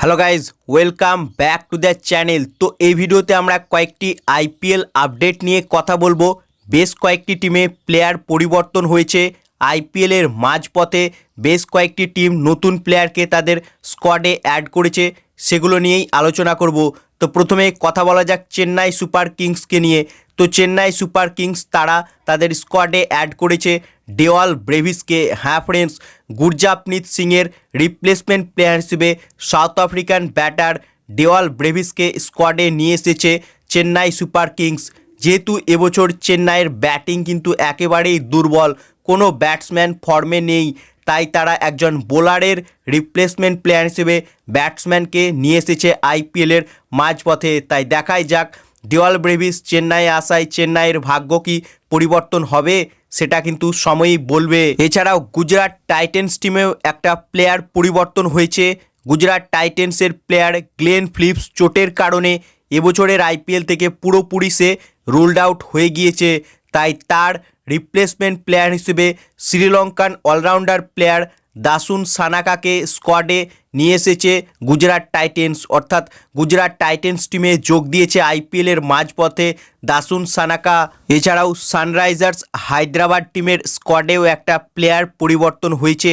Hello guys, welcome back to the channel. তো এই ভিডিওতে আমরা কয়েকটি আইপিএল আপডেট নিয়ে কথা বলবো। বেশ কয়েকটি টিমে প্লেয়ার পরিবর্তন হয়েছে। আইপিএলের মাঝপথে বেশ কয়েকটি টিম নতুন প্লেয়ারকে তাদের স্কোয়াডে অ্যাড করেছে, সেগুলো নিয়েই আলোচনা করব। তো প্রথমে কথা বলা যাক চেন্নাই সুপার কিংসকে নিয়ে। তো চেন্নাই সুপার কিংস তারা তাদের স্কোয়াডে অ্যাড করেছে ডেওয়াল ব্রেভিসকে। হ্যাঁ ফ্রেন্ডস, গুরজাপনীত সিংয়ের রিপ্লেসমেন্ট প্লেয়ার হিসেবে সাউথ আফ্রিকান ব্যাটার ডেওয়াল ব্রেভিসকে স্কোয়াডে নিয়ে এসেছে চেন্নাই সুপার কিংস। যেহেতু এবছর চেন্নাইয়ের ব্যাটিং কিন্তু একেবারেই দুর্বল, কোনো ব্যাটসম্যান ফর্মে নেই, তাই তারা একজন বোলারের রিপ্লেসমেন্ট প্লেয়ার হিসেবে ব্যাটসম্যানকে নিয়ে এসেছে আইপিএলের মাঝপথে। তাই দেখাই যাক ডেওয়াল ব্রেভিস চেন্নাইয়ে আসায় চেন্নাইয়ের ভাগ্য কি পরিবর্তন হবে, সেটা কিন্তু সময়ই বলবে। এছাড়াও গুজরাট টাইটেন্স টিমেও একটা প্লেয়ার পরিবর্তন হয়েছে। গুজরাট টাইটেন্সের প্লেয়ার গ্লেন ফিলিপস চোটের কারণে এবছরের আইপিএল থেকে পুরোপুরি সে রুলড আউট হয়ে গিয়েছে। তাই তার রিপ্লেসমেন্ট প্লেয়ার হিসেবে শ্রীলঙ্কান অলরাউন্ডার প্লেয়ার দাসুন সানাকাকে স্কোয়াডে নিয়ে এসেছে গুজরাট টাইটেন্স। অর্থাৎ গুজরাট টাইটেন্স টিমে যোগ দিয়েছে আইপিএলের মাঝপথে দাসুন সানাকা। এছাড়াও সানরাইজার্স হায়দ্রাবাদ টিমের স্কোয়াডেও একটা প্লেয়ার পরিবর্তন হয়েছে,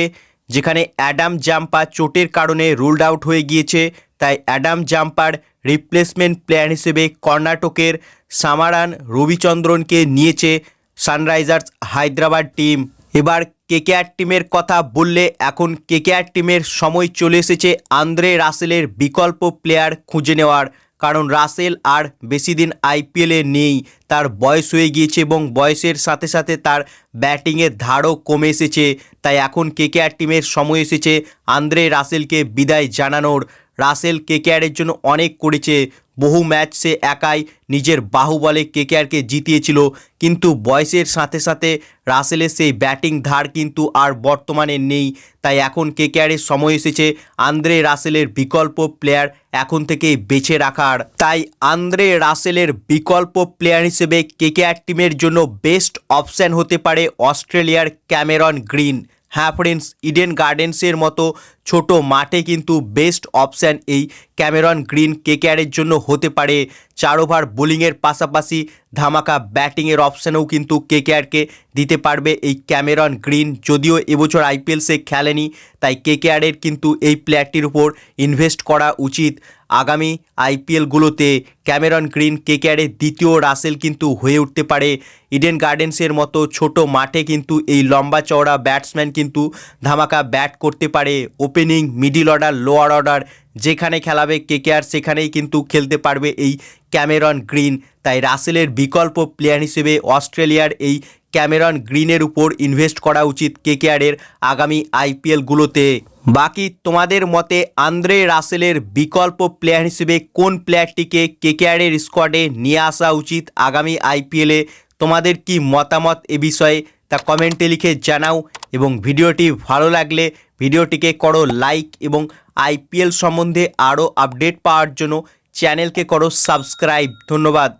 যেখানে অ্যাডাম জাম্পা চোটের কারণে রুলড আউট হয়ে গিয়েছে। তাই অ্যাডাম জাম্পার রিপ্লেসমেন্ট প্লেয়ার হিসেবে কর্ণাটকের সামারান রবিচন্দ্রনকে নিয়েছে সানরাইজার্স হায়দ্রাবাদ টিম। এবার কেকেআর টিমের কথা বললে এখন কেকেআর টিমের সময় চলে এসেছে আন্দ্রে রাসেলের বিকল্প প্লেয়ার খুঁজে নেওয়ার। কারণ রাসেল আর বেশি দিন আইপিএলে নেই, তার বয়স হয়ে গিয়েছে এবং বয়সের সাথে সাথে তার ব্যাটিংয়ের ধারও কমে এসেছে। তাই এখন কেকেআর টিমের সময় এসেছে আন্দ্রে রাসেলকে বিদায় জানানোর। রাসেল কেকেআরের জন্য অনেক করেছে, বহু ম্যাচ সে একাই নিজের বাহুবলে কেকেআরকে জিতিয়েছিল, কিন্তু বয়সের সাথে সাথে রাসেলের সেই ব্যাটিং ধার কিন্তু আর বর্তমানে নেই। তাই এখন কেকেআরের সময় এসেছে আন্দ্রে রাসেলের বিকল্প প্লেয়ার এখন থেকেই বেছে রাখার। তাই আন্দ্রে রাসেলের বিকল্প প্লেয়ার হিসেবে কেকেআর টিমের জন্য বেস্ট অপশান হতে পারে অস্ট্রেলিয়ার ক্যামেরন গ্রিন। হ্যাঁ ফ্রেন্ডস, ইডেন গার্ডেন্সের মতো ছোট মাঠে কিন্তু বেস্ট অপশান এই ক্যামেরন গ্রিন কেকেআরের জন্য হতে পারে। 4 ওভার বোলিংয়ের পাশাপাশি ধামাকা ব্যাটিংয়ের অপশানও কিন্তু কেকেআরকে দিতে পারবে এই ক্যামেরন গ্রিন। যদিও এবছর আইপিএল সে খেলেনি, তাই কেকেআরের কিন্তু এই প্লেয়ারটির উপর ইনভেস্ট করা উচিত। আগামী আইপিএলগুলোতে ক্যামেরন গ্রিন কেকেআরের দ্বিতীয় রাসেল কিন্তু হয়ে উঠতে পারে। ইডেন গার্ডেন্সের মতো ছোট মাঠে কিন্তু এই লম্বা চওড়া ব্যাটসম্যান কিন্তু ধামাকা ব্যাট করতে পারে। Opening, middle order, lower order যেখানে খেলাবে কেকেআর সেখানেই কিন্তু খেলতে পারবে এই ক্যামেরন গ্রিন। তাই রাসেলের বিকল্প প্লেয়ার হিসেবে অস্ট্রেলিয়ার এই ক্যামেরন গ্রিনের উপর ইনভেস্ট করা উচিত কেকেআরের আগামী আইপিএলগুলোতে। বাকি তোমাদের মতে আন্দ্রে রাসেলের বিকল্প প্লেয়ার হিসেবে কোন প্লেয়ারটিকে কেকেআরের স্কোয়াডে নিয়ে আসা উচিত আগামী আইপিএলে? তোমাদের কি মতামত এ বিষয়ে তা কমেন্টে লিখে জানাও। এবং ভিডিওটি ভালো লাগলে ভিডিওটিকে করো লাইক এবং আইপিএল সম্বন্ধে আরও আপডেট পাওয়ার জন্য চ্যানেলকে করো সাবস্ক্রাইব। ধন্যবাদ।